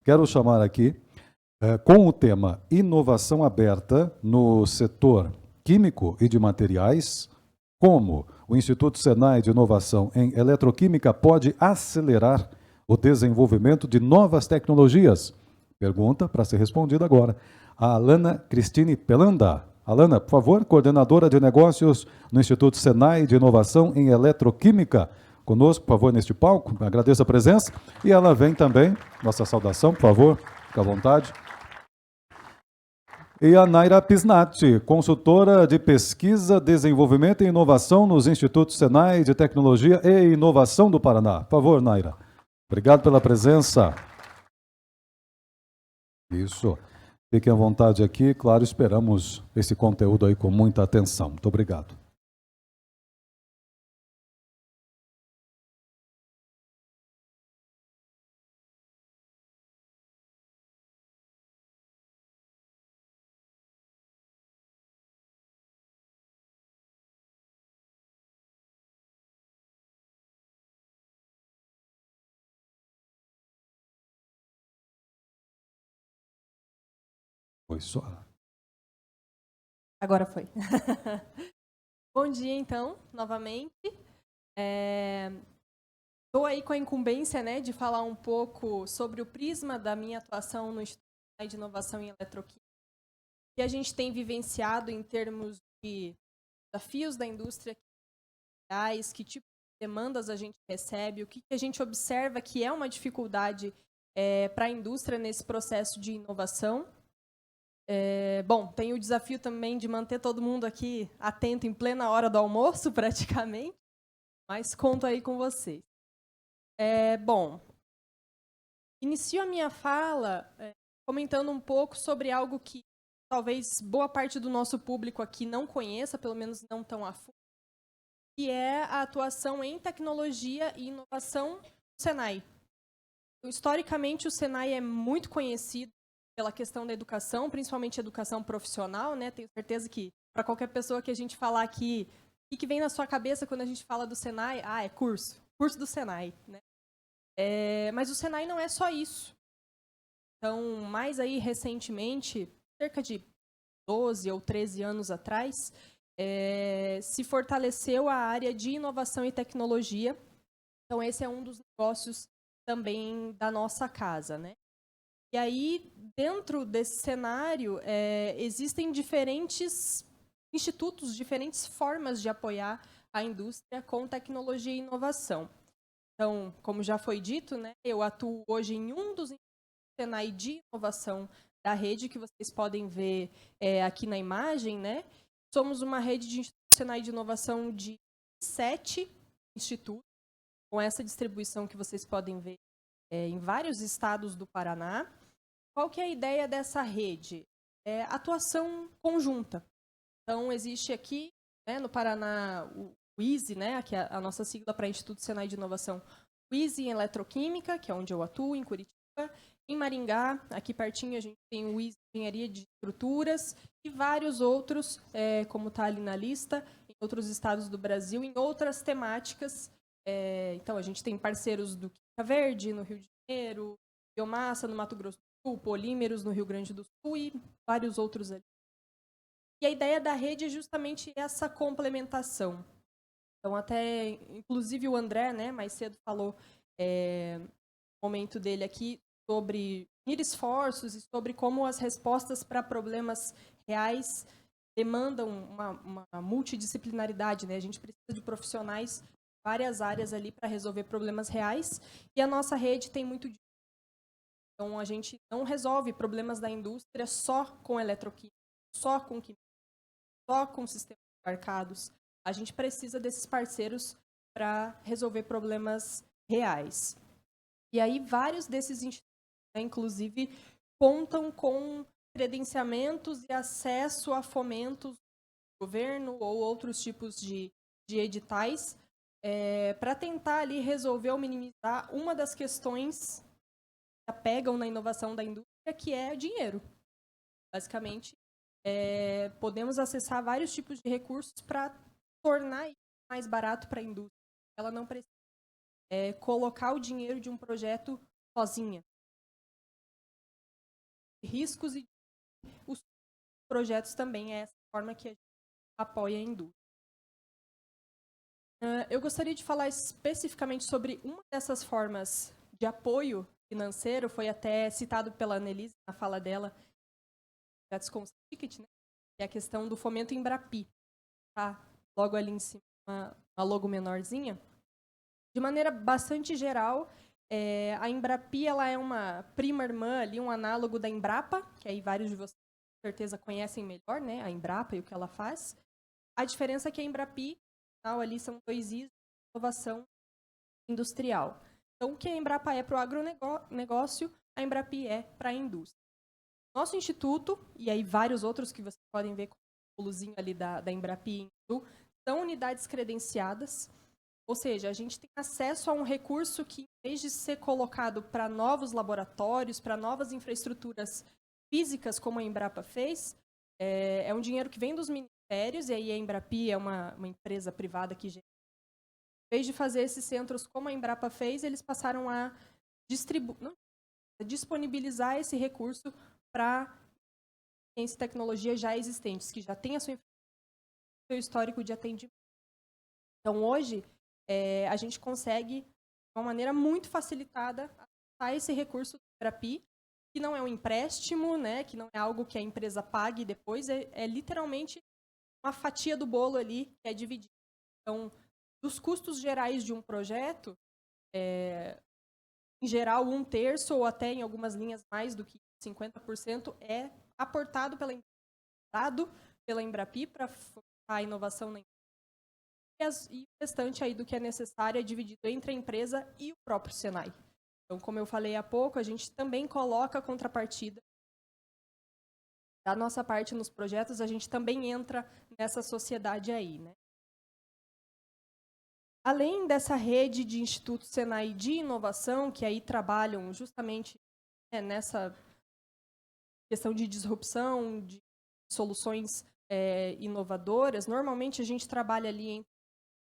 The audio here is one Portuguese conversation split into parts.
Quero chamar aqui, com o tema inovação aberta no setor químico e de materiais, como o Instituto Senai de Inovação em Eletroquímica pode acelerar o desenvolvimento de novas tecnologias? Pergunta para ser respondida agora. A Alana Cristine Pelanda. Alana, por favor, coordenadora de negócios no Instituto Senai de Inovação em Eletroquímica. Conosco, por favor, neste palco. Agradeço a presença. E ela vem também, nossa saudação, por favor, fique à vontade. E a Naira Pisnati, consultora de pesquisa, desenvolvimento e inovação nos Institutos Senai de Tecnologia e Inovação do Paraná. Por favor, Naira. Obrigado pela presença. Isso. Fiquem à vontade aqui. Claro, esperamos esse conteúdo aí com muita atenção. Muito obrigado. Foi só. Agora foi. Bom dia, então, novamente. Estou aí com a incumbência, né, de falar um pouco sobre o prisma da minha atuação no Instituto de Inovação em Eletroquímica, que a gente tem vivenciado em termos de desafios da indústria, que tipo de demandas a gente recebe, o que a gente observa que é uma dificuldade para a indústria nesse processo de inovação. Bom, tem o desafio também de manter todo mundo aqui atento em plena hora do almoço, praticamente, mas conto aí com vocês. Bom, inicio a minha fala comentando um pouco sobre algo que talvez boa parte do nosso público aqui não conheça, pelo menos não tão a fundo, que é a atuação em tecnologia e inovação do Senai. Historicamente, o Senai é muito conhecido pela questão da educação, principalmente educação profissional, né? Tenho certeza que para qualquer pessoa que a gente falar aqui, o que vem na sua cabeça quando a gente fala do Senai? É curso do Senai, né? Mas o Senai não é só isso. Então, mais aí recentemente, cerca de 12 ou 13 anos atrás, se fortaleceu a área de inovação e tecnologia. Então, esse é um dos negócios também da nossa casa, né? E aí, dentro desse cenário, existem diferentes institutos, diferentes formas de apoiar a indústria com tecnologia e inovação. Então, como já foi dito, né, eu atuo hoje em um dos Senai de inovação da rede, que vocês podem ver aqui na imagem, né? Somos uma rede de Senai de inovação de 7 institutos, com essa distribuição que vocês podem ver em vários estados do Paraná. Qual que é a ideia dessa rede? Atuação conjunta. Então, existe aqui, né, no Paraná, o ISE, né, que é a nossa sigla para Instituto Senai de Inovação, o ISE em Eletroquímica, que é onde eu atuo, em Curitiba. Em Maringá, aqui pertinho, a gente tem o ISE Engenharia de Estruturas e vários outros, como está ali na lista, em outros estados do Brasil, em outras temáticas. Então, a gente tem parceiros do Quinta Verde, no Rio de Janeiro, Biomassa, no Mato Grosso do Sul, Polímeros, no Rio Grande do Sul e vários outros ali. E a ideia da rede é justamente essa complementação. Então, até, inclusive, o André, né, mais cedo falou no momento dele aqui sobre unir esforços e sobre como as respostas para problemas reais demandam uma multidisciplinaridade, né? A gente precisa de profissionais em várias áreas ali para resolver problemas reais, e a nossa rede tem muito disso. Então, a gente não resolve problemas da indústria só com eletroquímica, só com química, só com sistemas embarcados. A gente precisa desses parceiros para resolver problemas reais. E aí, vários desses institutos, né, inclusive, contam com credenciamentos e acesso a fomentos do governo ou outros tipos de editais para tentar ali resolver ou minimizar uma das questões que pegam na inovação da indústria, que é dinheiro. Basicamente, podemos acessar vários tipos de recursos para tornar isso mais barato para a indústria. Ela não precisa colocar o dinheiro de um projeto sozinha. riscos e os projetos também. É essa forma que a gente apoia a indústria. Eu gostaria de falar especificamente sobre uma dessas formas de apoio financeiro, foi até citado pela Annelise na fala dela, Ticket, né? Que é a questão do fomento Embrapi. Tá? Logo ali em cima, uma logo menorzinha. De maneira bastante geral, a Embrapi ela é uma prima irmã, ali, um análogo da Embrapa, que aí vários de vocês com certeza conhecem melhor, né? A Embrapa e o que ela faz. A diferença é que a Embrapi, ali são 2 Is de inovação industrial. Então, o que a Embrapa é para o agronegócio, a Embrapi é para a indústria. Nosso instituto, e aí vários outros que vocês podem ver com o luzinho ali da Embrapi, são unidades credenciadas, ou seja, a gente tem acesso a um recurso que, em vez de ser colocado para novos laboratórios, para novas infraestruturas físicas, como a Embrapa fez, é um dinheiro que vem dos ministérios, e aí a Embrapi é uma empresa privada que, em vez de fazer esses centros como a Embrapa fez, eles passaram a disponibilizar esse recurso para ciência e tecnologia já existentes, que já tem seu histórico de atendimento. Então, hoje, a gente consegue, de uma maneira muito facilitada, acessar esse recurso do Embrapi, que não é um empréstimo, né, que não é algo que a empresa pague depois, é literalmente uma fatia do bolo ali que é dividida. Então, dos custos gerais de um projeto, em geral, 1/3 ou até em algumas linhas mais do que 50% é aportado pela Embrapi para a inovação na indústria, e o restante aí do que é necessário é dividido entre a empresa e o próprio Senai. Então, como eu falei há pouco, a gente também coloca a contrapartida da nossa parte nos projetos, a gente também entra nessa sociedade aí, né? Além dessa rede de institutos Senai de inovação, que aí trabalham justamente nessa questão de disrupção, de soluções inovadoras, normalmente a gente trabalha ali em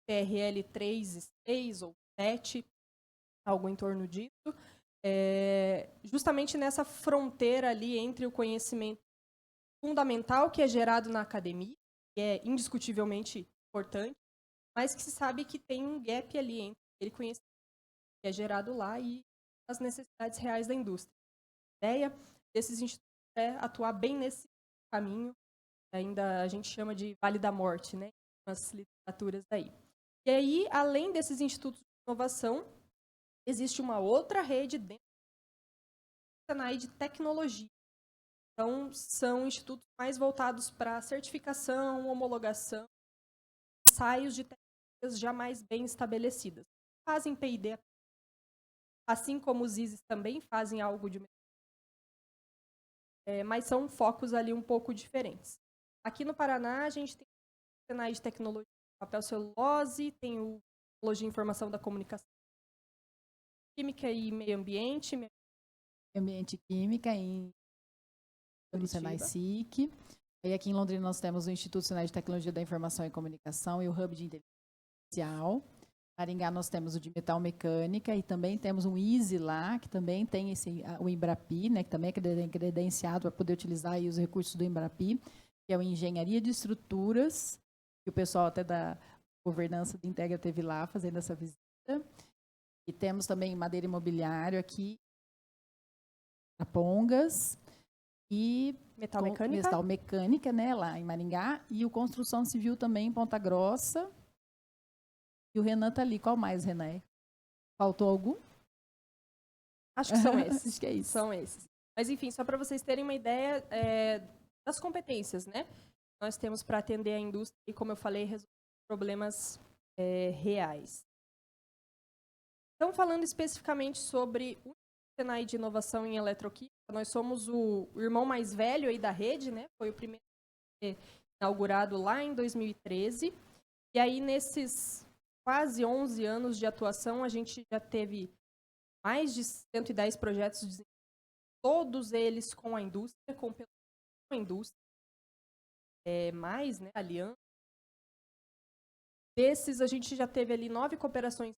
TRL 3 e 6 ou 7, algo em torno disso, justamente nessa fronteira ali entre o conhecimento fundamental que é gerado na academia, que é indiscutivelmente importante, mas que se sabe que tem um gap ali entre aquele conhecimento que é gerado lá e as necessidades reais da indústria. A ideia desses institutos é atuar bem nesse caminho, ainda a gente chama de Vale da Morte, né, nas literaturas aí. E aí, além desses institutos de inovação, existe uma outra rede dentro do Senai de tecnologia. Então, são institutos mais voltados para certificação, homologação, ensaios de técnicas já mais bem estabelecidas. Fazem P&D, assim como os ISES também fazem algo de mas são focos ali um pouco diferentes. Aqui no Paraná, a gente tem o Senai de tecnologia, papel celulose, tem o tecnologia e informação da comunicação, química e meio ambiente e química no Senai SIC. E aqui em Londrina nós temos o Instituto Senai de Tecnologia da Informação e Comunicação e o Hub de Inteligência Artificial. Em Maringá nós temos o de Metal Mecânica e também temos um ISE lá, que também tem o Embrapi, né, que também é credenciado para poder utilizar aí os recursos do Embrapi, que é o Engenharia de Estruturas, que o pessoal até da governança do Integra teve lá fazendo essa visita. E temos também Madeira Imobiliário aqui, Pongas, e Metal Mecânica, né, lá em Maringá, e o Construção Civil também em Ponta Grossa. E o Renan está ali. Qual mais, Renan? Faltou algum? Acho que são esses. Acho que é isso. São esses. Mas, enfim, só para vocês terem uma ideia das competências, né? Nós temos para atender a indústria e, como eu falei, resolver problemas reais. Então, falando especificamente sobre o Senai de Inovação em Eletroquímica, nós somos o irmão mais velho aí da rede, né? Foi o primeiro inaugurado lá em 2013. E aí, nesses quase 11 anos de atuação, a gente já teve mais de 110 projetos, todos eles com a indústria, com a indústria, mais, né, aliança. Desses, a gente já teve ali 9 cooperações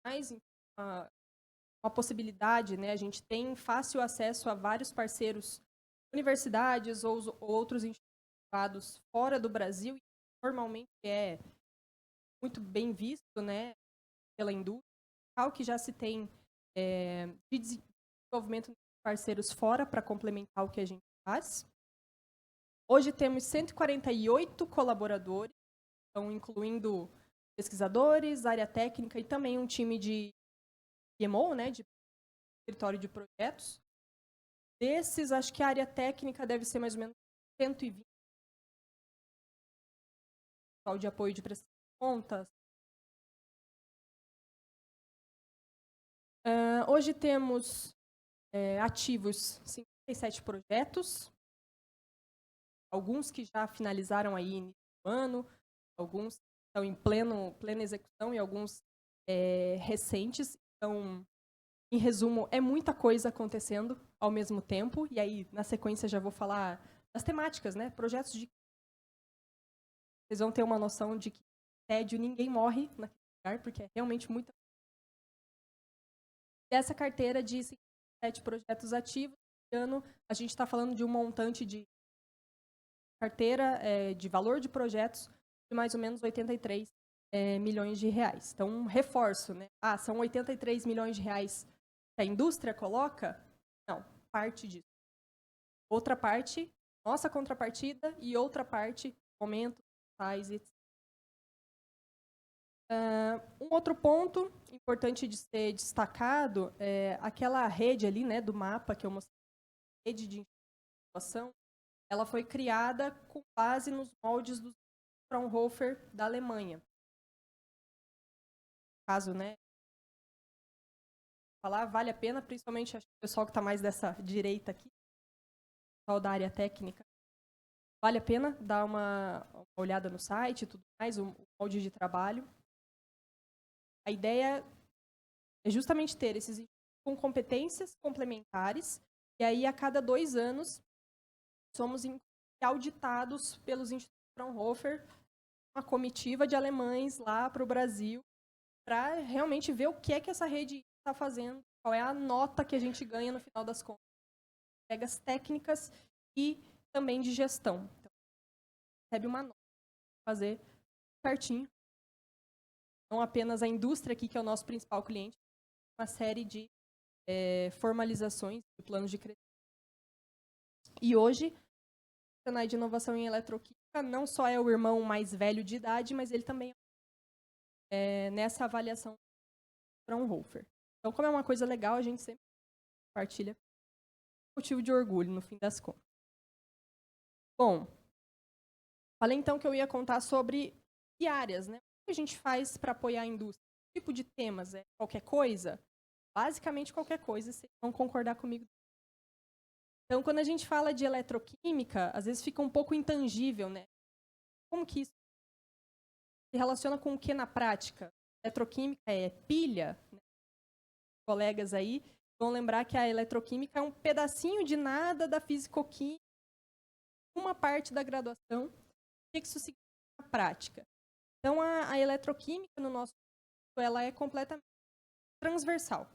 mais, uma possibilidade, né, a gente tem fácil acesso a vários parceiros universidades ou outros institutos privados fora do Brasil, normalmente é muito bem visto, né, pela indústria, que já se tem de desenvolvimento de parceiros fora para complementar o que a gente faz. Hoje temos 148 colaboradores, então incluindo pesquisadores, área técnica e também um time de PMO, né, de escritório de projetos. Desses, acho que a área técnica deve ser mais ou menos 120 de apoio de prestação de contas. Hoje temos ativos 57 projetos, alguns que já finalizaram aí no ano, alguns estão em plena execução e alguns recentes. Então, em resumo, é muita coisa acontecendo ao mesmo tempo. E aí, na sequência, já vou falar das temáticas, né? Projetos de... Vocês vão ter uma noção de que tédio ninguém morre naquele lugar, porque é realmente muita... Dessa carteira de 57 projetos ativos, esse ano a gente está falando de um montante de carteira de valor de projetos de mais ou menos 83 milhões de reais. Então, um reforço, né? São 83 milhões de reais que a indústria coloca? Não, parte disso. Outra parte, nossa contrapartida, e outra parte, momento, tais, etc. Um outro ponto importante de ser destacado é aquela rede ali, né, do mapa que eu mostrei, rede de inovação, ela foi criada com base nos moldes do Fraunhofer da Alemanha. No caso, né, falar vale a pena, principalmente acho que o pessoal que está mais dessa direita aqui, o pessoal da área técnica, vale a pena dar uma olhada no site e tudo mais, o molde de trabalho. A ideia é justamente ter esses com competências complementares, e aí a cada 2 anos somos auditados pelos institutos Fraunhofer, uma comitiva de alemães lá para o Brasil, para realmente ver o que é que essa rede está fazendo, qual é a nota que a gente ganha no final das contas. Pegas técnicas e também de gestão. Então, recebe uma nota para fazer certinho. Não apenas a indústria aqui, que é o nosso principal cliente, uma série de formalizações de planos de crescimento. E hoje, o Senai de Inovação em Eletroquímica não só é o irmão mais velho de idade, mas ele também é nessa avaliação Fraunhofer. Então, como é uma coisa legal, a gente sempre compartilha. Motivo de orgulho, no fim das contas. Bom, falei então que eu ia contar sobre que áreas, né? O que a gente faz para apoiar a indústria? Que tipo de temas? É qualquer coisa? Basicamente qualquer coisa, vocês vão concordar comigo. Então, quando a gente fala de eletroquímica, às vezes fica um pouco intangível, né? Como que isso se relaciona com o que na prática? Eletroquímica é pilha, né? Colegas aí vão lembrar que a eletroquímica é um pedacinho de nada da fisicoquímica, uma parte da graduação. O que isso significa na prática? Então, a eletroquímica, no nosso caso, ela é completamente transversal.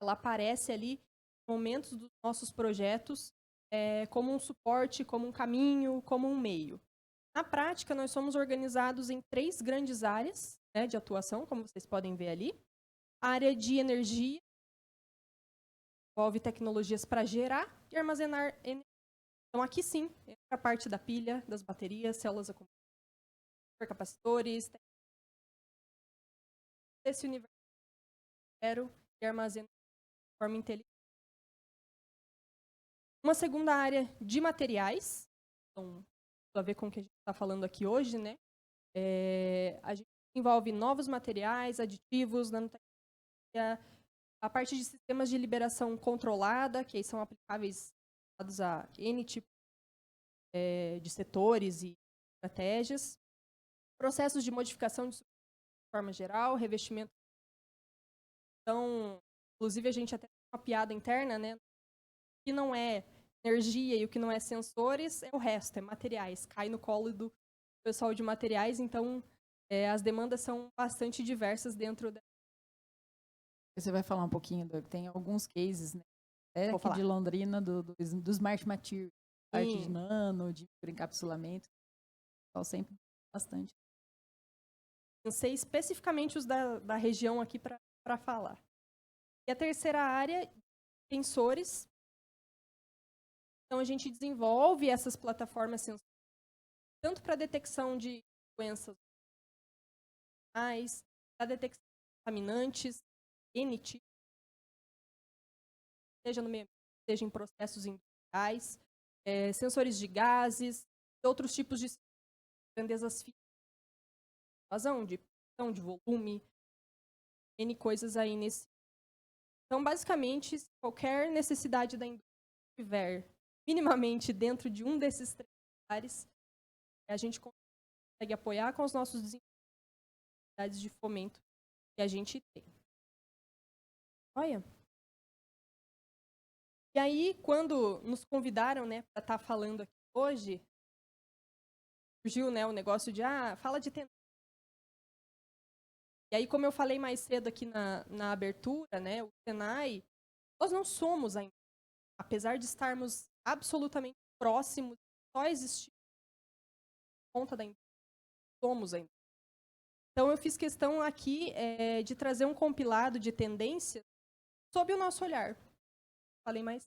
Ela aparece ali em momentos dos nossos projetos como um suporte, como um caminho, como um meio. Na prática, nós somos organizados em 3 grandes áreas, né, de atuação, como vocês podem ver ali. A área de energia envolve tecnologias para gerar e armazenar energia. Então, aqui sim, entra a parte da pilha, das baterias, células acumuladoras, supercapacitores, desse universo e armazena de forma inteligente. Uma segunda área de materiais, então, a ver com o que a gente está falando aqui hoje, né? A gente envolve novos materiais, aditivos, nanotecnologia, a parte de sistemas de liberação controlada, que são aplicáveis a N tipo de setores e estratégias, processos de modificação de forma geral, revestimento. Então, inclusive, a gente até tem uma piada interna, né? O que não é energia e o que não é sensores é o resto, é materiais. Cai no colo do pessoal de materiais, então as demandas são bastante diversas dentro da... Você vai falar um pouquinho, Doug, tem alguns cases, né, É Vou aqui falar. de Londrina, do Smart Material, parte de Sim. nano, de encapsulamento. Então, sempre bastante. Pensei especificamente os da região aqui para falar. E a terceira área, sensores. Então, a gente desenvolve essas plataformas sensoriais, tanto para detecção de doenças, para detecção de contaminantes, N tipos, seja no meio ambiente, seja em processos industriais, sensores de gases, e outros tipos de grandezas físicas, vazão, de pressão, de volume, N coisas aí nesse. Então, basicamente, se qualquer necessidade da indústria estiver minimamente dentro de um desses 3 pilares, a gente consegue apoiar com os nossos desenvolvimentos de fomento que a gente tem. Olha. E aí, quando nos convidaram, né, para estar falando aqui hoje, surgiu, né, o negócio de, fala de tendência. E aí, como eu falei mais cedo aqui na abertura, né, o Senai, nós não somos ainda, apesar de estarmos absolutamente próximos, só existir por conta da indústria, somos ainda. Então, eu fiz questão aqui de trazer um compilado de tendências sob o nosso olhar. Falei mais.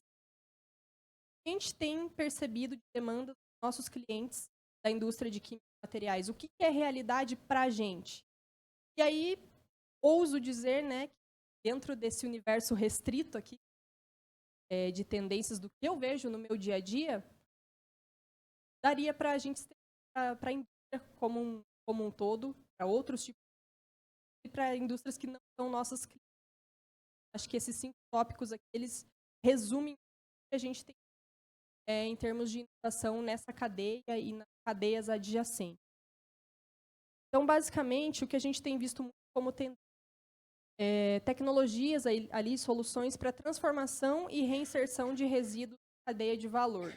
A gente tem percebido de demanda dos nossos clientes da indústria de químicos e materiais. O que é realidade para a gente? E aí, ouso dizer, né, que dentro desse universo restrito aqui, de tendências do que eu vejo no meu dia a dia, daria para a gente, para a indústria como um todo, para outros tipos, e para indústrias que não são nossas clientes. Acho que esses 5 tópicos aqui, eles resumem o que a gente tem em termos de inovação nessa cadeia e nas cadeias adjacentes. Então, basicamente, o que a gente tem visto muito como tecnologias ali, soluções para transformação e reinserção de resíduos na cadeia de valor.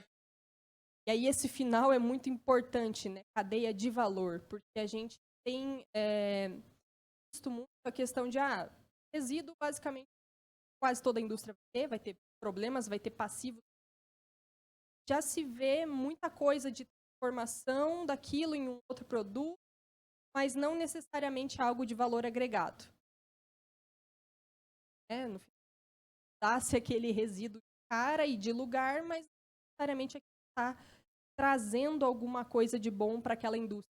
E aí esse final é muito importante, né? Cadeia de valor, porque a gente tem visto muito a questão de resíduo, basicamente, quase toda a indústria vai ter problemas, vai ter passivos. Já se vê muita coisa de transformação daquilo em um outro produto, mas não necessariamente algo de valor agregado. No final, dá-se aquele resíduo de cara e de lugar, mas não necessariamente está trazendo alguma coisa de bom para aquela indústria.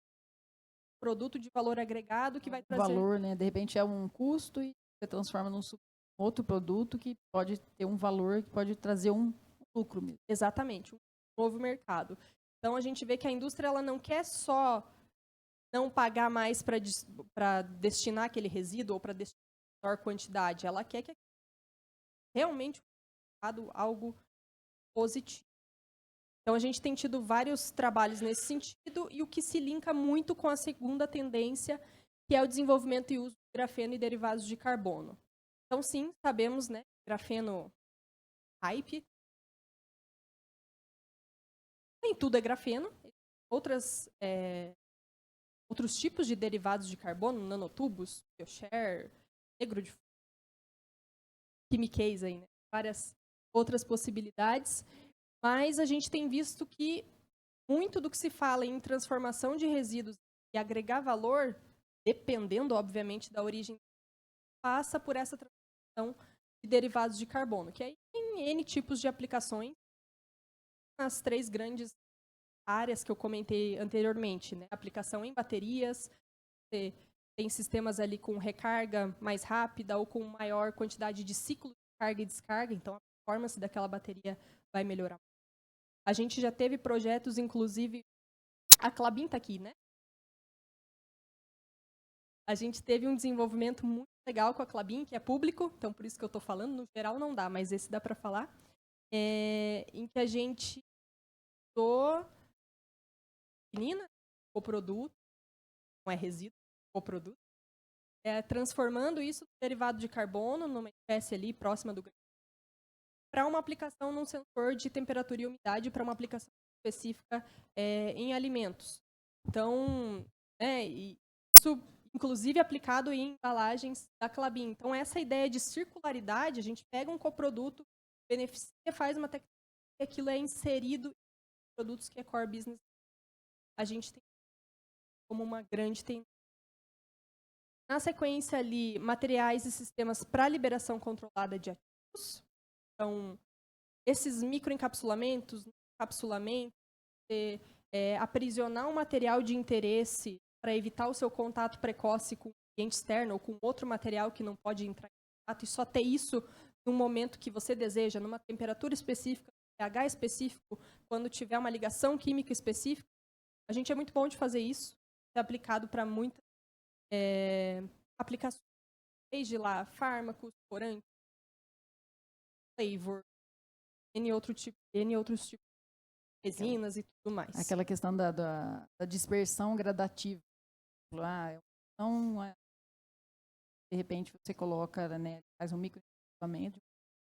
Produto de valor agregado que vai trazer... valor, né? De repente é um custo e você transforma num outro produto que pode ter um valor, que pode trazer um lucro mesmo. Exatamente, um novo mercado. Então, a gente vê que a indústria ela não quer só não pagar mais para destinar aquele resíduo ou para destinar maior quantidade. Ela quer que realmente algo positivo. Então, a gente tem tido vários trabalhos nesse sentido e o que se linka muito com a segunda tendência, que é o desenvolvimento e uso de grafeno e derivados de carbono. Então, sim, sabemos, né, grafeno hype. Nem tudo é grafeno. Outros tipos de derivados de carbono, nanotubos, bioshare, negro de chemiquês aí, né? Várias outras possibilidades. Mas a gente tem visto que muito do que se fala em transformação de resíduos e agregar valor, dependendo, obviamente, da origem, passa por essa transformação de derivados de carbono, que aí tem N tipos de aplicações nas 3 grandes áreas que eu comentei anteriormente, né? Aplicação em baterias, você tem sistemas ali com recarga mais rápida ou com maior quantidade de ciclo de carga e descarga, então a performance daquela bateria vai melhorar. A gente já teve projetos, inclusive, a Klabin está aqui, né? A gente teve um desenvolvimento muito legal com a Klabin, que é público, então por isso que eu estou falando, no geral não dá, mas esse dá para falar, em que a gente usou o produto, não é resíduo, o produto, transformando isso em derivado de carbono, numa espécie ali próxima do grafeno, para uma aplicação num sensor de temperatura e umidade, para uma aplicação específica em alimentos. Então, isso inclusive aplicado em embalagens da Klabin. Então, essa ideia de circularidade, a gente pega um coproduto beneficia, faz uma tecnologia e aquilo é inserido em produtos que é core business. A gente tem como uma grande tendência. Na sequência ali, materiais e sistemas para liberação controlada de ativos. Então, esses microencapsulamentos, encapsulamento, aprisionar um material de interesse para evitar o seu contato precoce com o cliente externo ou com outro material que não pode entrar em contato e só ter isso no momento que você deseja, numa temperatura específica, pH específico, quando tiver uma ligação química específica. A gente é muito bom de fazer isso, é aplicado para muitas aplicações, desde lá, fármacos, corantes, flavor, N outros tipos de resinas e tudo mais. Aquela questão da dispersão gradativa. Então, de repente, você coloca, né, faz um microequipamento,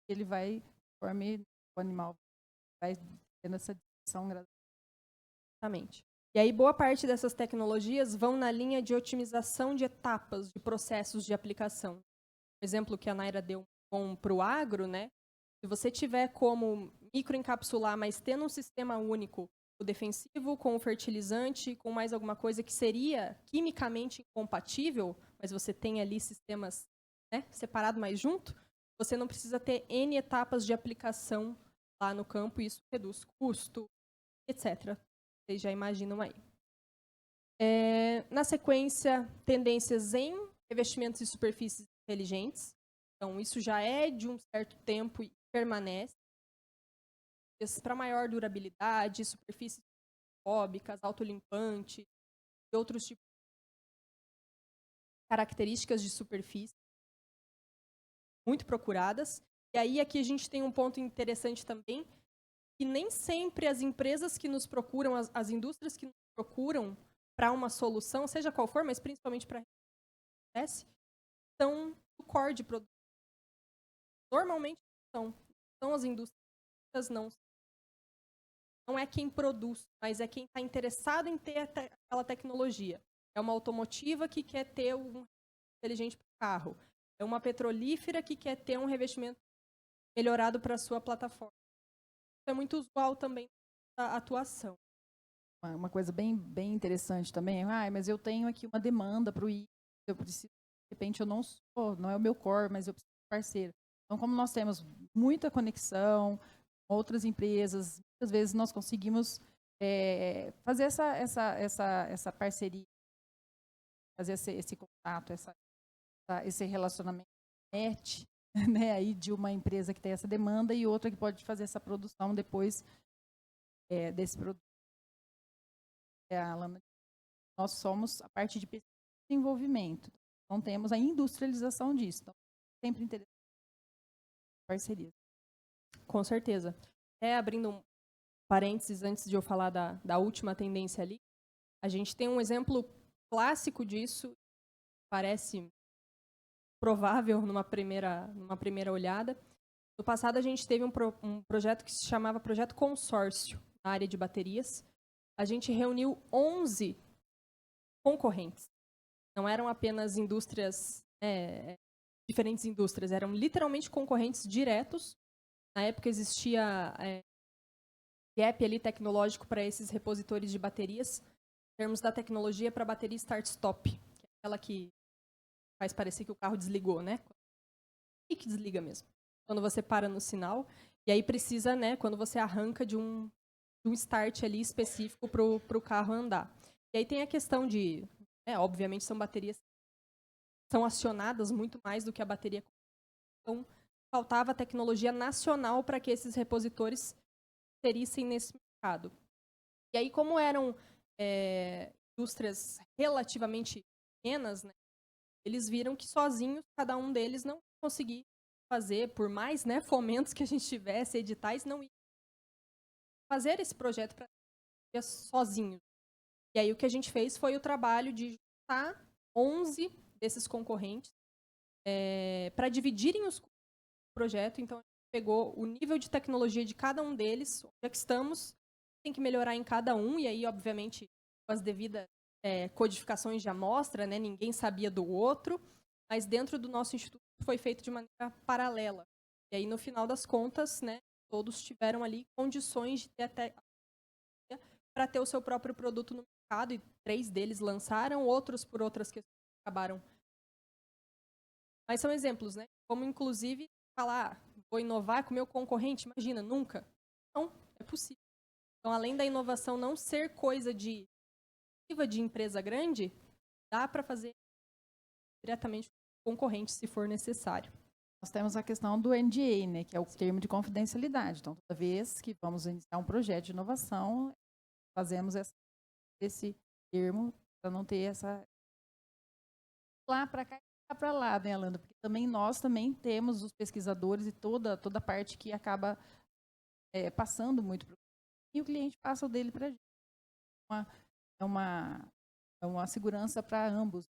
ele vai, conforme o animal vai tendo essa dispersão gradativa. Exatamente. E aí, boa parte dessas tecnologias vão na linha de otimização de etapas, de processos de aplicação. O exemplo que a Naira deu para o agro, né? Se você tiver como microencapsular, mas tendo um sistema único, o defensivo com o fertilizante, com mais alguma coisa que seria quimicamente incompatível, mas você tem ali sistemas, né, separados, mas junto, você não precisa ter N etapas de aplicação lá no campo, e isso reduz custo, etc. Vocês já imaginam aí. Na sequência, tendências em revestimentos e superfícies inteligentes. Então, isso já é de um certo tempo e permanece. Para maior durabilidade, superfícies fóbicas, autolimpantes e outros tipos de características de superfície muito procuradas. E aí, aqui a gente tem um ponto interessante também, que nem sempre as empresas que nos procuram, as indústrias que nos procuram para uma solução, seja qual for, mas principalmente para são o core de produto. Normalmente são as indústrias, não é quem produz, mas é quem está interessado em ter aquela tecnologia. É uma automotiva que quer ter um inteligente para o carro. É uma petrolífera que quer ter um revestimento melhorado para a sua plataforma. Isso é muito usual também na atuação. Uma coisa bem interessante também, mas eu tenho aqui uma demanda para o I, eu preciso, de repente eu não é o meu core, mas eu preciso de parceiro. Então, como nós temos muita conexão com outras empresas, muitas vezes nós conseguimos fazer essa parceria, fazer esse contato, esse relacionamento net, né, aí de uma empresa que tem essa demanda e outra que pode fazer essa produção depois desse produto. Alana, nós somos a parte de pesquisa e desenvolvimento. Não temos a industrialização disso. Então, sempre interessante parceria. Com certeza. Abrindo um parênteses antes de eu falar da última tendência ali, a gente tem um exemplo clássico disso, parece provável numa primeira olhada. No passado, a gente teve um projeto que se chamava Projeto Consórcio, na área de baterias. A gente reuniu 11 concorrentes. Não eram apenas indústrias, diferentes indústrias, eram literalmente concorrentes diretos. Na época existia gap ali tecnológico para esses repositores de baterias, em termos da tecnologia para bateria start-stop, que é aquela que faz parecer que o carro desligou, né? E que desliga mesmo. Quando você para no sinal, e aí precisa, né, quando você arranca de um start ali específico para o carro andar. E aí tem a questão de, obviamente são baterias que são acionadas muito mais do que a bateria. Então, faltava tecnologia nacional para que esses repositores inserissem nesse mercado. E aí, como eram indústrias relativamente pequenas, né, eles viram que sozinhos, cada um deles não conseguia fazer, por mais, né, fomentos que a gente tivesse, editais, não ia fazer esse projeto para sozinho. E aí o que a gente fez foi o trabalho de juntar 11 desses concorrentes para dividirem os custos do projeto. Então, a gente pegou o nível de tecnologia de cada um deles, onde é que estamos, tem que melhorar em cada um, e aí, obviamente, com as devidas codificações de amostra, né, ninguém sabia do outro, mas dentro do nosso instituto foi feito de maneira paralela. E aí, no final das contas, né, todos tiveram ali condições de ter até para ter o seu próprio produto no mercado, e 3 deles lançaram, outros por outras questões acabaram. Mas são exemplos, né? Como, inclusive, falar, vou inovar com o meu concorrente, imagina, nunca. Não, é possível. Então, além da inovação não ser coisa de empresa grande, dá para fazer diretamente com o concorrente, se for necessário. Nós temos a questão do NDA, né, que é o termo de confidencialidade. Então, toda vez que vamos iniciar um projeto de inovação, fazemos esse termo para não ter essa lá para cá e para lá, né, Alana? Porque também nós também temos os pesquisadores e toda a parte que acaba passando muito para o cliente, e o cliente passa o dele para a gente. É uma segurança para ambos.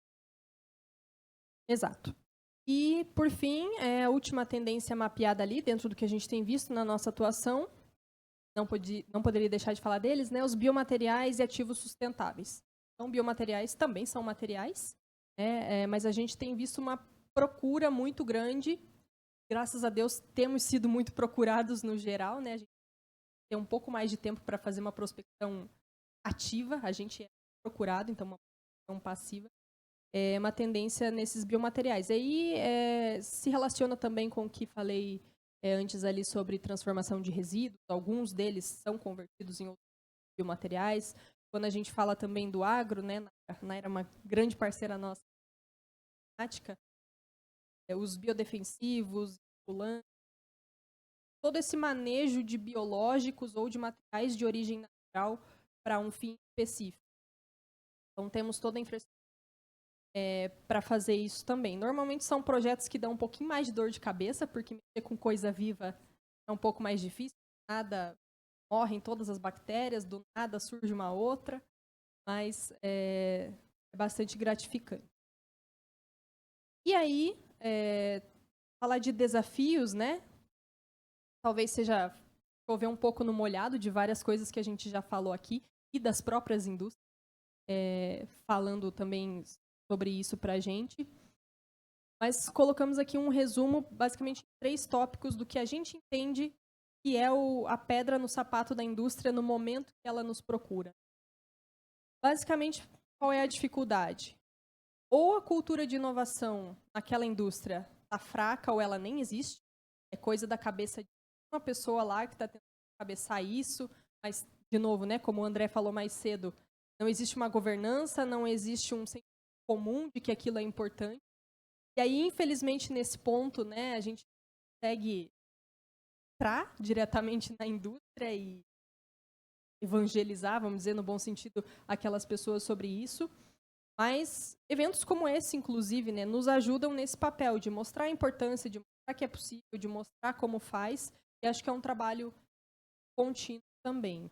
Exato. E, por fim, a última tendência mapeada ali, dentro do que a gente tem visto na nossa atuação, não poderia deixar de falar deles, né, os biomateriais e ativos sustentáveis. Então, biomateriais também são materiais, né, mas a gente tem visto uma procura muito grande. Graças a Deus, temos sido muito procurados no geral, né, a gente tem um pouco mais de tempo para fazer uma prospecção ativa, a gente é procurado, então uma prospecção passiva. É uma tendência nesses biomateriais. Aí se relaciona também com o que falei antes ali sobre transformação de resíduos. Alguns deles são convertidos em outros biomateriais. Quando a gente fala também do agro, né, Naira é uma grande parceira nossa na prática, os biodefensivos, todo esse manejo de biológicos ou de materiais de origem natural para um fim específico. Então, temos toda a infraestrutura para fazer isso também. Normalmente são projetos que dão um pouquinho mais de dor de cabeça, porque mexer com coisa viva é um pouco mais difícil. Do nada morrem todas as bactérias, do nada surge uma outra, mas é bastante gratificante. E aí, falar de desafios, né? Talvez seja chover um pouco no molhado de várias coisas que a gente já falou aqui e das próprias indústrias, falando também sobre isso para a gente. Mas colocamos aqui um resumo, basicamente, 3 tópicos do que a gente entende que é a pedra no sapato da indústria no momento que ela nos procura. Basicamente, qual é a dificuldade? Ou a cultura de inovação naquela indústria está fraca ou ela nem existe, é coisa da cabeça de uma pessoa lá que está tentando cabeçar isso, mas, de novo, né, como o André falou mais cedo, não existe uma governança, não existe um senso comum de que aquilo é importante. E aí, infelizmente, nesse ponto, né, a gente consegue entrar diretamente na indústria e evangelizar, vamos dizer, no bom sentido, aquelas pessoas sobre isso. Mas eventos como esse, inclusive, né, nos ajudam nesse papel de mostrar a importância, de mostrar que é possível, de mostrar como faz. E acho que é um trabalho contínuo também.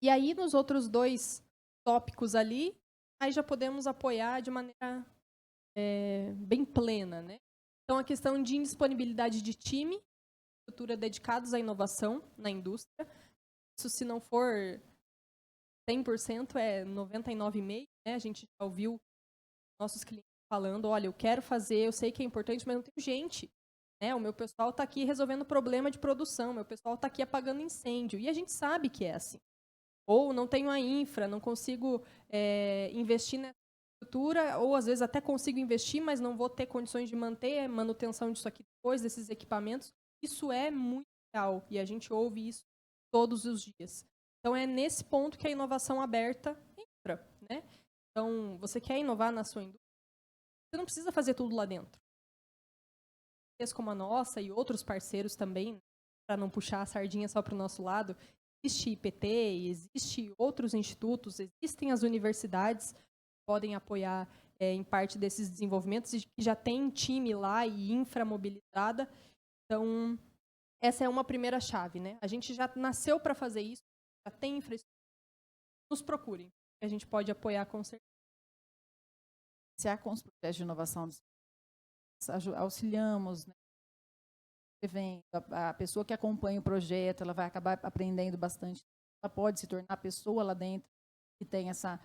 E aí, nos outros 2 tópicos ali, aí já podemos apoiar de maneira bem plena, né? Então, a questão de indisponibilidade de time, estrutura dedicados à inovação na indústria. Isso, se não for 100%, é 99,5%, né? A gente já ouviu nossos clientes falando, olha, eu quero fazer, eu sei que é importante, mas não tenho gente. O meu pessoal está aqui resolvendo problema de produção, meu pessoal está aqui apagando incêndio. E a gente sabe que é assim. Ou não tenho a infra, não consigo investir nessa estrutura, ou às vezes até consigo investir, mas não vou ter condições de manter a manutenção disso aqui depois, desses equipamentos. Isso é muito real e a gente ouve isso todos os dias. Então, é nesse ponto que a inovação aberta entra, né? Então, você quer inovar na sua indústria, você não precisa fazer tudo lá dentro. Como a nossa e outros parceiros também, para não puxar a sardinha só para o nosso lado, existe IPT, existe outros institutos, existem as universidades que podem apoiar em parte desses desenvolvimentos e que já tem time lá e infra mobilizada. Então, essa é uma primeira chave, né? A gente já nasceu para fazer isso, já tem infraestrutura. Nos procurem, que a gente pode apoiar com certeza. Se há com os projetos de inovação, auxiliamos, né? A pessoa que acompanha o projeto, ela vai acabar aprendendo bastante. Ela pode se tornar a pessoa lá dentro que tem essa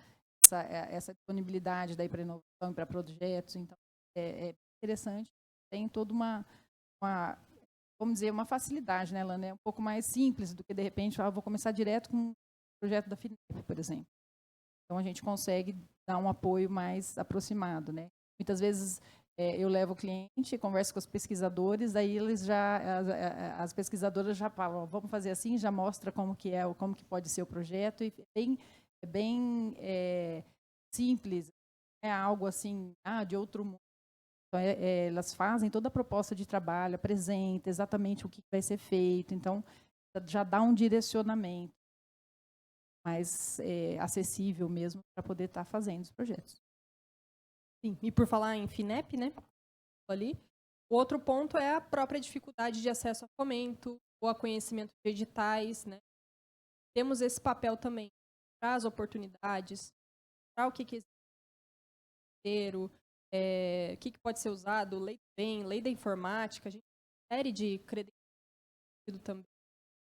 disponibilidade daí para inovação e para projetos. Então, é interessante. Tem toda uma vamos dizer, uma facilidade, né, Lana? É um pouco mais simples do que, de repente, vou começar direto com o projeto da FINEP, por exemplo. Então, a gente consegue dar um apoio mais aproximado, né? Muitas vezes, eu levo o cliente, converso com os pesquisadores, aí eles as pesquisadoras já falam, vamos fazer assim, já mostra como que pode ser o projeto, e é bem simples, é algo assim, de outro mundo. Então, elas fazem toda a proposta de trabalho, apresenta exatamente o que vai ser feito, então já dá um direcionamento mais acessível mesmo para poder estar fazendo os projetos. Sim, e por falar em FINEP, né, ali, o outro ponto é a própria dificuldade de acesso a fomento ou a conhecimento de editais, né. Temos esse papel também para as oportunidades, para o que existe, o que pode ser usado, lei do bem, lei da informática, a gente tem uma série de credenciais também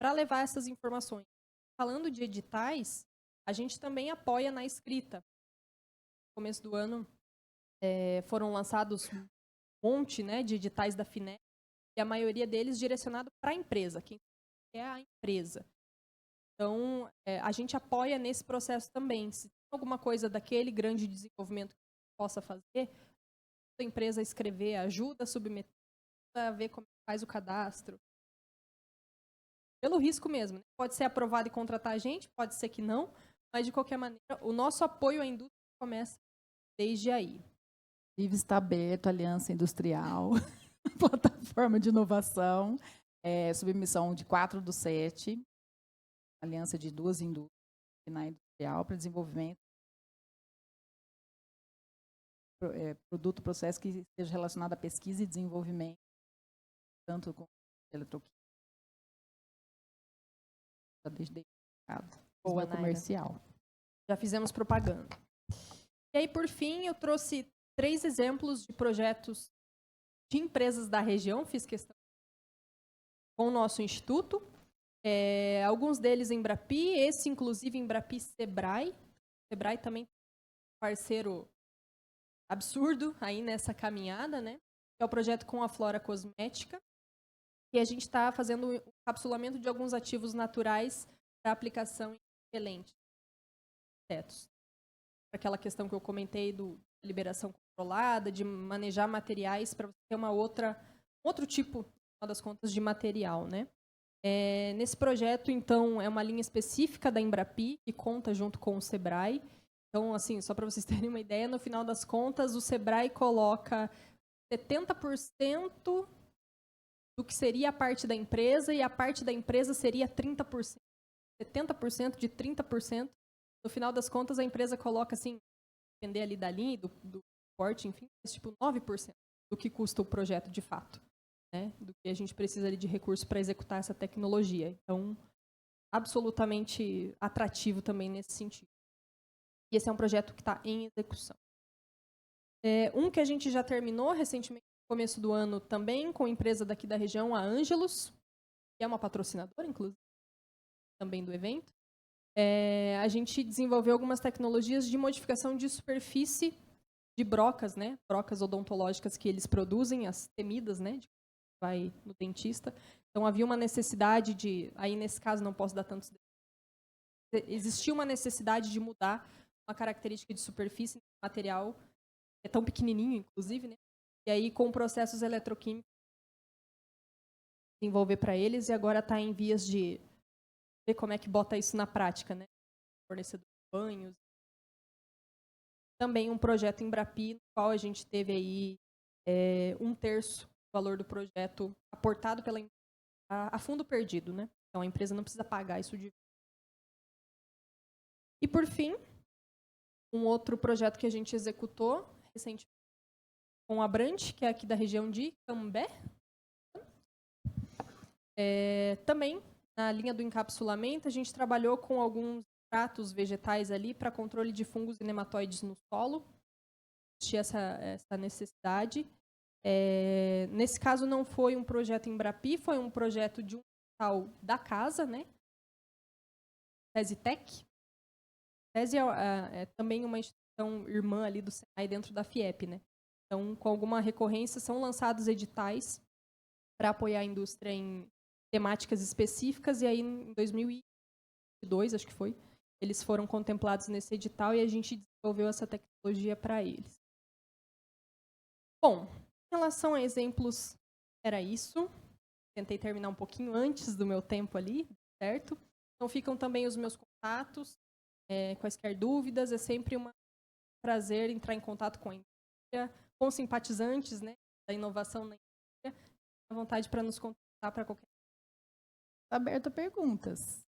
para levar essas informações. Falando de editais, a gente também apoia na escrita. No começo do ano foram lançados um monte, né, de editais da FINEP, e a maioria deles direcionado para a empresa, quem é a empresa. Então, a gente apoia nesse processo também. Se tem alguma coisa daquele grande desenvolvimento que possa fazer, a empresa escrever, ajuda a submeter, a ver como faz o cadastro. Pelo risco mesmo, né? Pode ser aprovado e contratar a gente, pode ser que não, mas de qualquer maneira, o nosso apoio à indústria começa desde aí. Inclusive está aberto a Aliança Industrial, plataforma de inovação, submissão de 4/7, aliança de 2 indústrias na industrial para desenvolvimento produto, processo que esteja relacionado à pesquisa e desenvolvimento, tanto com eletroquímica, desde o comercial. Já fizemos propaganda. E aí, por fim, eu trouxe 3 exemplos de projetos de empresas da região, fiz questão com o nosso instituto, alguns deles em Embrapi, esse inclusive em Embrapi Sebrae. Sebrae também parceiro absurdo aí nessa caminhada, né? É o projeto com a Flora Cosmética. E a gente está fazendo o encapsulamento de alguns ativos naturais para aplicação em repelentes. Aquela questão que eu comentei do liberação controlada, de manejar materiais para você ter outro tipo, no final das contas, de material, né? Nesse projeto, então, é uma linha específica da Embrapi, que conta junto com o Sebrae. Então, assim, só para vocês terem uma ideia, no final das contas, o Sebrae coloca 70% do que seria a parte da empresa, e a parte da empresa seria 30%. 70% de 30%. No final das contas, a empresa coloca, assim, depender ali da linha, do porte, enfim, tipo 9% do que custa o projeto de fato, né? Do que a gente precisa ali de recurso para executar essa tecnologia. Então, absolutamente atrativo também nesse sentido. E esse é um projeto que está em execução. Um que a gente já terminou recentemente, no começo do ano, também com a empresa daqui da região, a Angelus, que é uma patrocinadora, inclusive, também do evento. A gente desenvolveu algumas tecnologias de modificação de superfície de brocas, né? Brocas odontológicas que eles produzem, as temidas, né? Vai no dentista. Então, havia uma necessidade aí nesse caso não posso dar tantos detalhes, existia uma necessidade de mudar uma característica de superfície do material, é tão pequenininho, inclusive, né? E aí, com processos eletroquímicos, desenvolver para eles, e agora está em vias de ver como é que bota isso na prática, né? Fornecedor de banhos. Também um projeto em Embrapi, no qual a gente teve aí 1/3 do valor do projeto aportado pela empresa a fundo perdido, né? Então a empresa não precisa pagar isso de. E por fim, um outro projeto que a gente executou recentemente com a Brant, que é aqui da região de Cambé. Também na linha do encapsulamento, a gente trabalhou com alguns extratos vegetais ali para controle de fungos e nematóides no solo. Existia essa necessidade. Nesse caso, não foi um projeto em Embrapi, foi um projeto de um hospital da casa, né? Tesitec. Tese é também uma instituição irmã ali do Senai dentro da FIEP, né? Então, com alguma recorrência, são lançados editais para apoiar a indústria em temáticas específicas, e aí em 2002, acho que foi, eles foram contemplados nesse edital e a gente desenvolveu essa tecnologia para eles. Bom, em relação a exemplos, era isso. Tentei terminar um pouquinho antes do meu tempo ali, certo? Então ficam também os meus contatos, quaisquer dúvidas, é sempre um prazer entrar em contato com a indústria, com simpatizantes, né, da inovação na indústria, à vontade para nos contactar para qualquer. Está aberto a perguntas.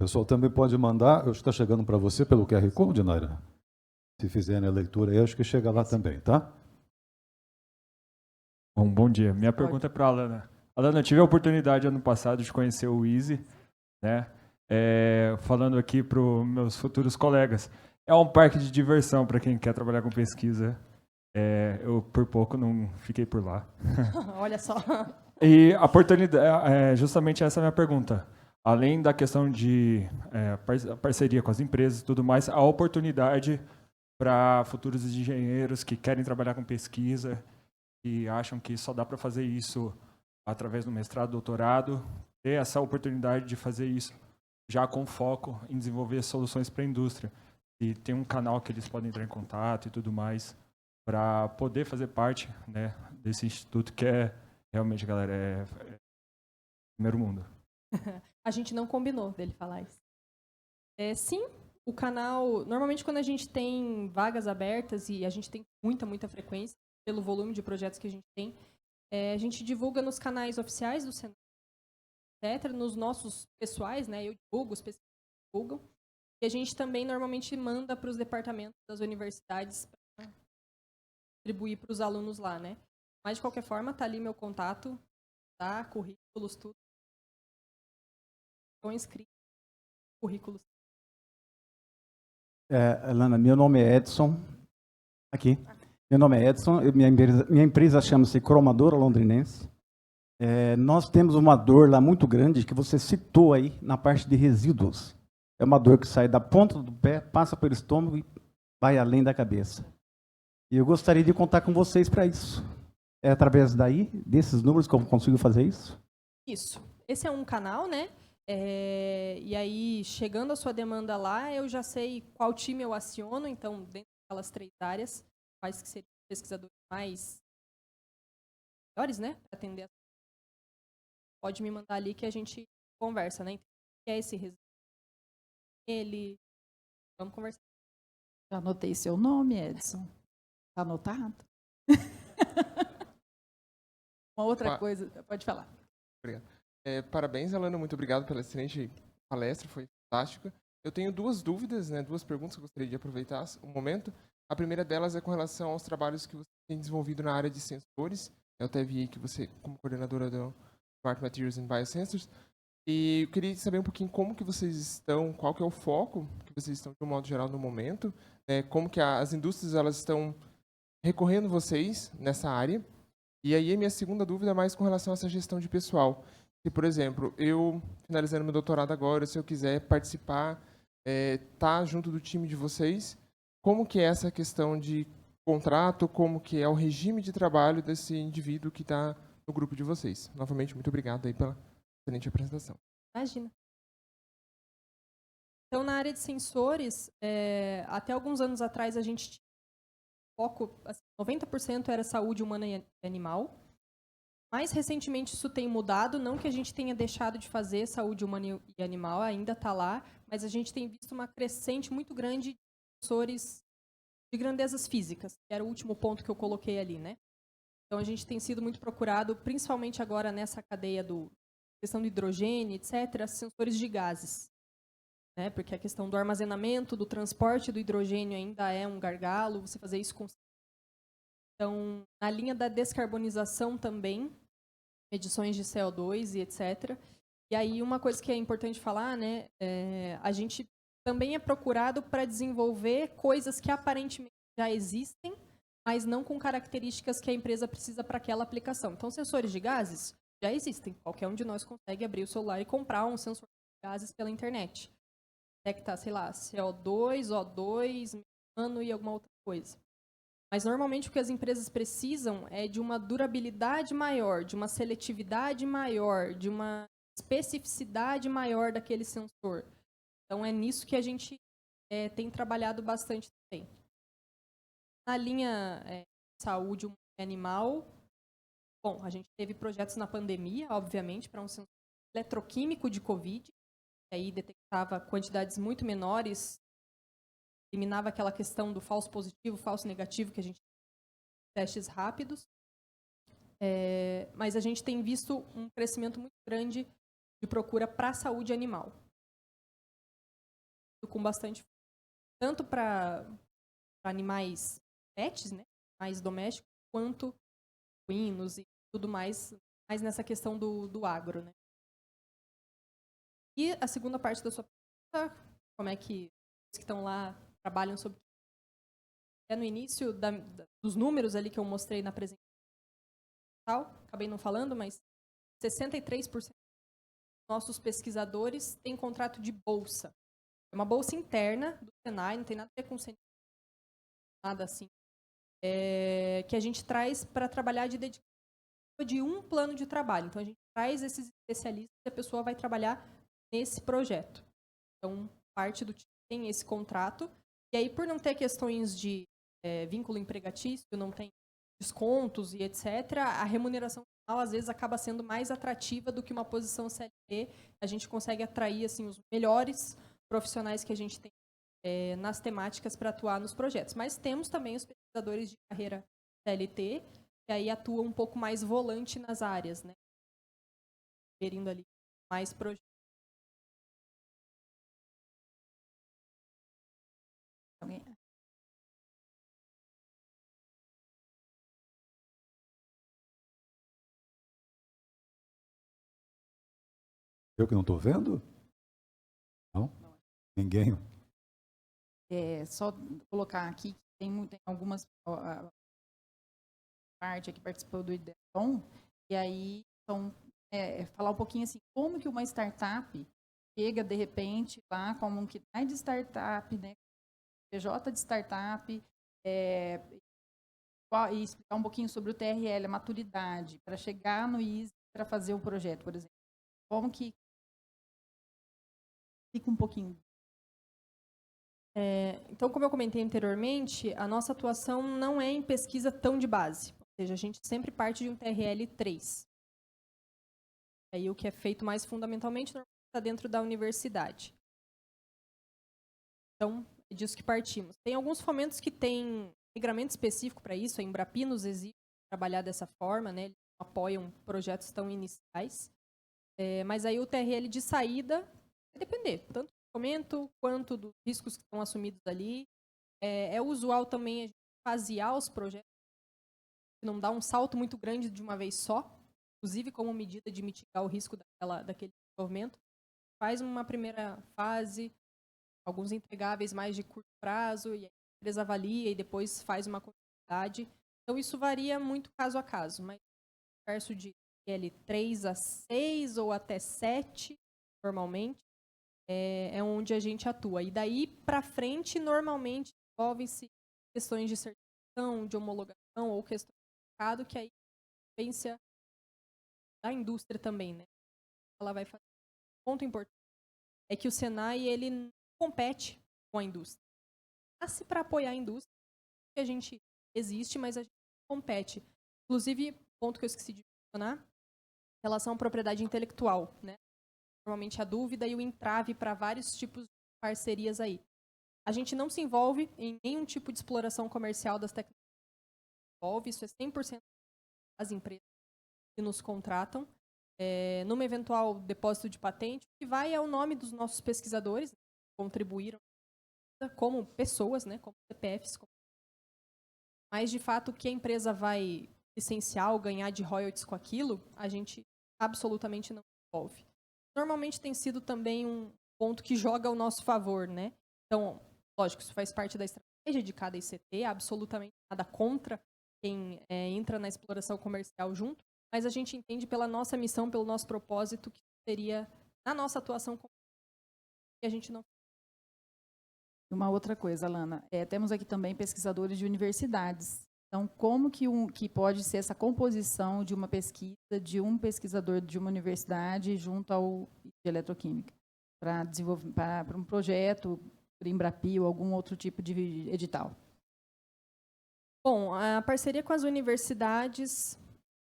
O pessoal também pode mandar, está chegando para você pelo QR Code, Naira? Se fizerem a leitura aí, acho que chega lá também, tá? Bom dia. Minha pergunta é para a Alana. Alana, eu tive a oportunidade ano passado de conhecer o Easy, né? Falando aqui para os meus futuros colegas. É um parque de diversão para quem quer trabalhar com pesquisa. Eu, por pouco, não fiquei por lá. Olha só. E a oportunidade, justamente essa é a minha pergunta. Além da questão de parceria com as empresas e tudo mais, a oportunidade para futuros engenheiros que querem trabalhar com pesquisa e acham que só dá para fazer isso através do mestrado, doutorado, ter essa oportunidade de fazer isso já com foco em desenvolver soluções para a indústria. E tem um canal que eles podem entrar em contato e tudo mais para poder fazer parte, né, desse instituto que é realmente, galera, é primeiro mundo. A gente não combinou dele falar isso. Sim, o canal, normalmente quando a gente tem vagas abertas, e a gente tem muita frequência, pelo volume de projetos que a gente tem, a gente divulga nos canais oficiais do Senai, etc., nos nossos pessoais, né? Eu divulgo, os pesquisadores divulgam, e a gente também normalmente manda para os departamentos das universidades para distribuir para os alunos lá, né? Mas, de qualquer forma, tá ali meu contato, tá? Currículos, tudo. Estão inscritos, currículos. Alana, meu nome é Edson. Aqui. Meu nome é Edson. Minha empresa chama-se Cromadora Londrinense. Nós temos uma dor lá muito grande que você citou aí na parte de resíduos. É uma dor que sai da ponta do pé, passa pelo estômago e vai além da cabeça. E eu gostaria de contar com vocês para isso. É através desses números que eu consigo fazer isso? Isso. Esse é um canal, né? E aí, chegando a sua demanda lá, eu já sei qual time eu aciono, então, dentro daquelas 3 áreas, quais que seriam os pesquisadores mais melhores, né? Para atender. Pode me mandar ali que a gente conversa, né? Então, o que é esse resíduo? Vamos conversar. Já anotei seu nome, Edson. Está anotado? Uma outra coisa, pode falar. Obrigado. Parabéns, Alana, muito obrigado pela excelente palestra, foi fantástica. Eu tenho 2 dúvidas, né, 2 perguntas que eu gostaria de aproveitar o momento. A primeira delas é com relação aos trabalhos que você tem desenvolvido na área de sensores. Eu até vi que você, como coordenadora do Smart Materials and Biosensors, e eu queria saber um pouquinho como que vocês estão, qual que é o foco que vocês estão, de um modo geral, no momento, né, como que as indústrias elas estão recorrendo vocês nessa área. E aí a minha segunda dúvida é mais com relação a essa gestão de pessoal. Se, por exemplo, eu, finalizando meu doutorado agora, se eu quiser participar, tá junto do time de vocês, como que é essa questão de contrato, como que é o regime de trabalho desse indivíduo que está no grupo de vocês? Novamente, muito obrigado aí pela excelente apresentação. Imagina. Então, na área de sensores, até alguns anos atrás a gente tinha foco, assim, 90% era saúde humana e animal. Mais recentemente isso tem mudado, não que a gente tenha deixado de fazer saúde humana e animal, ainda está lá, mas a gente tem visto uma crescente muito grande de sensores de grandezas físicas, que era o último ponto que eu coloquei ali, né? Então a gente tem sido muito procurado, principalmente agora nessa cadeia do questão do hidrogênio, etc., sensores de gases, né? Porque a questão do armazenamento, do transporte do hidrogênio ainda é um gargalo, você fazer isso com... Então, na linha da descarbonização também, medições de CO2 e etc. E aí, uma coisa que é importante falar, né, a gente também é procurado para desenvolver coisas que aparentemente já existem, mas não com características que a empresa precisa para aquela aplicação. Então, sensores de gases já existem. Qualquer um de nós consegue abrir o celular e comprar um sensor de gases pela internet. Detecta, sei lá, CO2, O2, metano e alguma outra coisa. Mas, normalmente, o que as empresas precisam é de uma durabilidade maior, de uma seletividade maior, de uma especificidade maior daquele sensor. Então, é nisso que a gente tem trabalhado bastante também. Na linha saúde humana e animal, bom, a gente teve projetos na pandemia, obviamente, para um sensor eletroquímico de Covid, que aí detectava quantidades muito menores, eliminava aquela questão do falso positivo, falso negativo, que a gente tem testes rápidos. Mas a gente tem visto um crescimento muito grande de procura para a saúde animal. Com bastante, tanto para animais pets, né, mais domésticos, quanto suínos e tudo mais nessa questão do agro, né. E a segunda parte da sua pergunta, como é que os que estão lá trabalham sobre... no início dos números ali que eu mostrei na apresentação, acabei não falando, mas 63% dos nossos pesquisadores têm contrato de bolsa. É uma bolsa interna do Senai, não tem nada a ver com nada assim, que a gente traz para trabalhar de um plano de trabalho. Então, a gente traz esses especialistas e a pessoa vai trabalhar nesse projeto. Então, parte do time tem esse contrato. E aí, por não ter questões de vínculo empregatício, não tem descontos e etc., a remuneração final, às vezes, acaba sendo mais atrativa do que uma posição CLT. A gente consegue atrair assim, os melhores profissionais que a gente tem nas temáticas para atuar nos projetos. Mas temos também os pesquisadores de carreira CLT, que aí atuam um pouco mais volante nas áreas, né? Gerindo ali mais projetos. Eu que não estou vendo? Não? Ninguém? Só colocar aqui que tem algumas parte que participou do IDEON, e aí então, falar um pouquinho assim, como que uma startup chega de repente lá como um KINAI de startup, né, PJ de startup, e explicar um pouquinho sobre o TRL, a maturidade, para chegar no ISE para fazer o projeto, por exemplo. Como que fica um pouquinho. Então, como eu comentei anteriormente, a nossa atuação não é em pesquisa tão de base. Ou seja, a gente sempre parte de um TRL 3. Aí o que é feito mais fundamentalmente está dentro da universidade. Então, é disso que partimos. Tem alguns fomentos que têm regramento específico para isso, a Embrapi nos exige trabalhar dessa forma, né? Eles apoiam projetos tão iniciais. Mas aí o TRL de saída vai depender, tanto do fomento quanto dos riscos que estão assumidos ali. É usual também a gente fasear os projetos, não dar um salto muito grande de uma vez só, inclusive como medida de mitigar o risco daquele desenvolvimento. Faz uma primeira fase, alguns entregáveis mais de curto prazo, e a empresa avalia e depois faz uma continuidade. Então, isso varia muito caso a caso, mas no universo de L3 a 6 ou até 7, normalmente, é onde a gente atua. E daí para frente, normalmente, envolvem-se questões de certificação, de homologação ou questões de mercado, que aí é a da indústria também, né? Ela vai fazer. Um ponto importante é que o Senai, ele não compete com a indústria. Nasce para apoiar a indústria, que a gente existe, mas a gente compete. Inclusive, ponto que eu esqueci de mencionar, em relação à propriedade intelectual, né? Normalmente a dúvida e o entrave para vários tipos de parcerias aí. A gente não se envolve em nenhum tipo de exploração comercial das tecnologias. Isso é 100% das empresas que nos contratam. Numa eventual depósito de patente, o que vai é o nome dos nossos pesquisadores, que contribuíram como pessoas, né, como CPFs. Mas, de fato, o que a empresa vai licenciar ou ganhar de royalties com aquilo, a gente absolutamente não envolve. Normalmente tem sido também um ponto que joga ao nosso favor, né? Então, lógico, isso faz parte da estratégia de cada ICT, absolutamente nada contra quem entra na exploração comercial junto, mas a gente entende pela nossa missão, pelo nosso propósito, que seria na nossa atuação que a gente não. Uma outra coisa, Alana, temos aqui também pesquisadores de universidades. Então, como que pode ser essa composição de uma pesquisa, de um pesquisador de uma universidade junto ao de eletroquímica, para desenvolver para um projeto, por Embrapi ou algum outro tipo de edital? Bom, a parceria com as universidades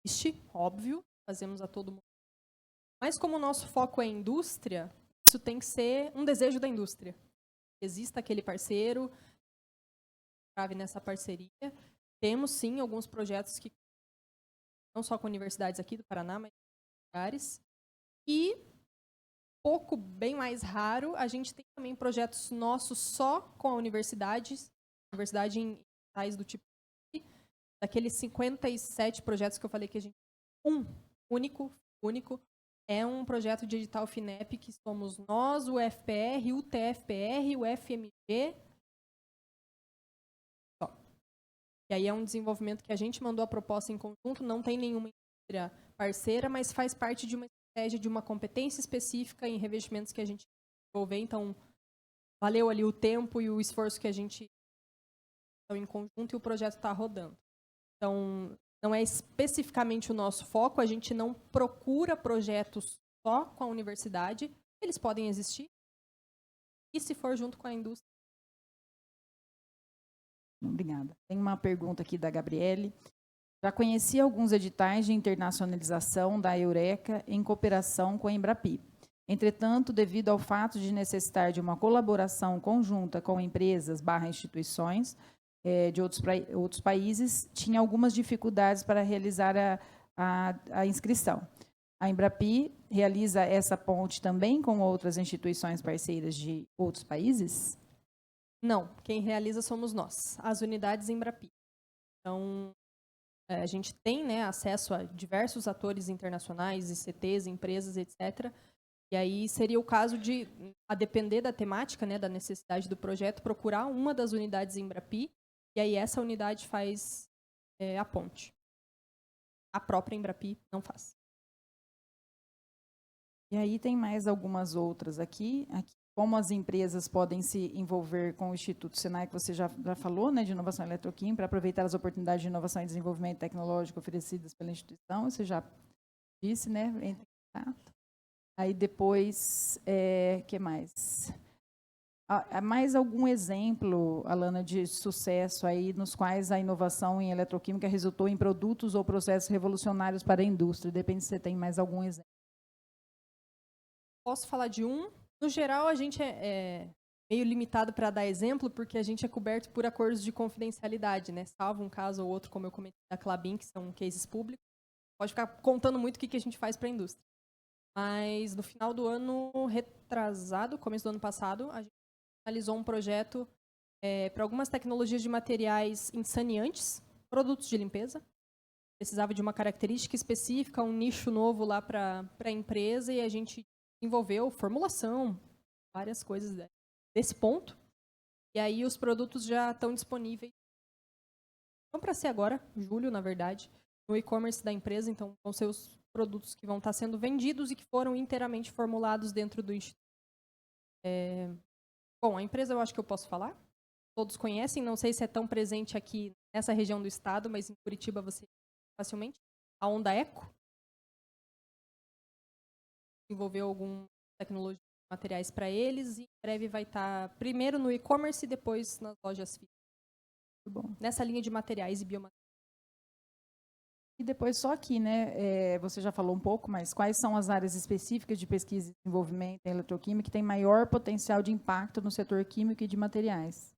existe, óbvio, fazemos a todo mundo. Mas como o nosso foco é indústria, isso tem que ser um desejo da indústria. Exista aquele parceiro, trave nessa parceria. Temos, sim, alguns projetos que, não só com universidades aqui do Paraná, mas em lugares. E, bem mais raro, a gente tem também projetos nossos só com a universidade em tais do tipo, daqueles 57 projetos que eu falei que a gente único, é um projeto de edital FINEP que somos nós, o FPR, o TFPR, o FMG. E aí é um desenvolvimento que a gente mandou a proposta em conjunto, não tem nenhuma indústria parceira, mas faz parte de uma estratégia, de uma competência específica em revestimentos que a gente desenvolveu. Então, valeu ali o tempo e o esforço que a gente fez em conjunto e o projeto está rodando. Então, não é especificamente o nosso foco, a gente não procura projetos só com a universidade, eles podem existir, e se for junto com a indústria. Obrigada. Tem uma pergunta aqui da Gabriele. Já conheci alguns editais de internacionalização da Eureka em cooperação com a Embrapi. Entretanto, devido ao fato de necessitar de uma colaboração conjunta com empresas / instituições de outros países, tinha algumas dificuldades para realizar a inscrição. A Embrapi realiza essa ponte também com outras instituições parceiras de outros países? Não, quem realiza somos nós, as unidades Embrapi. Então, a gente tem, né, acesso a diversos atores internacionais, ICTs, empresas, etc. E aí seria o caso de, a depender da temática, né, da necessidade do projeto, procurar uma das unidades Embrapi, e aí essa unidade faz a ponte. A própria Embrapi não faz. E aí tem mais algumas outras aqui. Como as empresas podem se envolver com o Instituto Senai, que você já falou, né, de inovação eletroquímica, para aproveitar as oportunidades de inovação e desenvolvimento tecnológico oferecidas pela instituição, você já disse, né, entre em contato. Aí depois, que mais? Mais algum exemplo, Alana, de sucesso aí nos quais a inovação em eletroquímica resultou em produtos ou processos revolucionários para a indústria? Depende se você tem mais algum exemplo. Posso falar de um. No geral, a gente é meio limitado para dar exemplo, porque a gente é coberto por acordos de confidencialidade, né? Salvo um caso ou outro, como eu comentei, da Klabin, que são cases públicos. Pode ficar contando muito o que a gente faz para a indústria. Mas no final do ano retrasado, começo do ano passado, a gente finalizou um projeto para algumas tecnologias de materiais insaneantes, produtos de limpeza. Precisava de uma característica específica, um nicho novo lá para a empresa, e a gente desenvolveu formulação, várias coisas desse ponto. E aí os produtos já estão disponíveis. Vão para ser agora, julho, na verdade, no e-commerce da empresa. Então, vão ser os produtos que vão estar sendo vendidos e que foram inteiramente formulados dentro do Instituto. Bom, a empresa eu acho que eu posso falar. Todos conhecem, não sei se é tão presente aqui nessa região do estado, mas em Curitiba você facilmente. A Onda Eco desenvolveu alguma tecnologia de materiais para eles, e em breve vai estar primeiro no e-commerce e depois nas lojas físicas. Bom. Nessa linha de materiais e biomateriais. E depois só aqui, né, você já falou um pouco, mas quais são as áreas específicas de pesquisa e desenvolvimento em eletroquímica que têm maior potencial de impacto no setor químico e de materiais?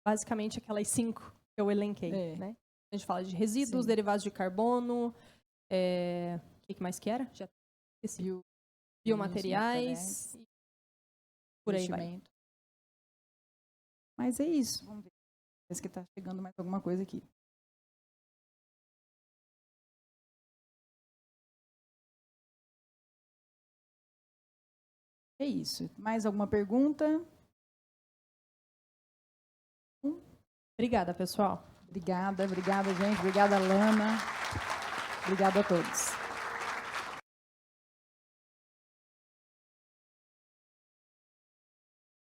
Basicamente aquelas 5 que eu elenquei, né? A gente fala de resíduos, Sim. derivados de carbono, o que mais que era? Já esqueci. Biomateriais, e por aí vai. Mas é isso. Vamos ver. Parece que está chegando mais alguma coisa aqui. É isso. Mais alguma pergunta? Obrigada, pessoal. Obrigada, gente. Obrigada, Lana. Obrigada a todos.